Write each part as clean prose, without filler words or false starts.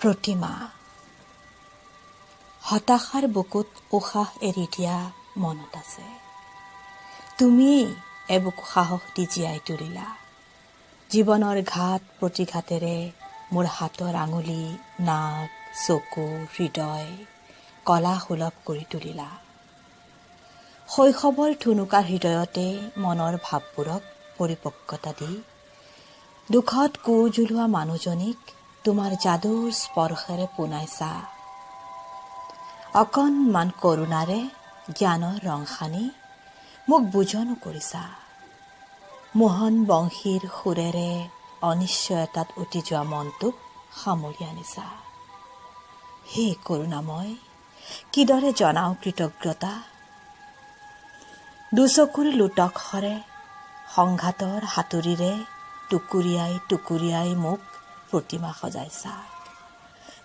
প্ৰতিমা। হতাশাৰ বুকুত উশাহ এৰি দিয়া মনত আছে। তুমি এবুকু সাহস দি জীয়াই তুলিলা। জীৱনৰ ঘাট প্ৰতিঘাতেৰে মোৰ হাতৰ আঙুলি, নাক, চকু, হৃদয় কলা সুলভ কৰি তুলিলা। শৈশৱৰ ঠুনুকাৰ হৃদয়তে মনৰ ভাৱবোৰক পৰিপক্কতা দি দুখত কোৰ জ্বলোৱা মানুহজনীক তোমাৰ যাদুৰ স্পৰ্শেৰে পোনাইছা। অকণমান কৰুণাৰে জ্ঞানৰ ৰং সানি মোক বুজনো কৰিছা। মোহন বংশীৰ সুৰেৰে অনিশ্চয়তাত উটি যোৱা মনটোক সামৰি আনিছা। হে কৰুণাময়, কিদৰে জনাও কৃতজ্ঞতা। দুচকুৰ লোটক সৰে সংঘাতৰ হাতুৰিৰে টুকুৰিয়াই টুকুৰিয়াই মোক প্ৰতিমা সজাইছা।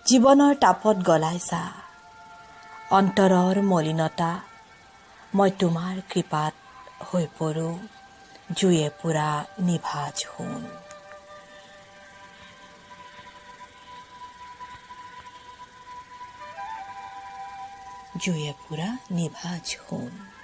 জীৱনৰ তাপত গলাইছা অন্তৰৰ মলিনতা। মই তোমাৰ কৃপাত হৈ পৰোঁ জুয়ে পুৰা নিভাজ সোণ। জুয়ে পুৰা নিভাজ সোণ।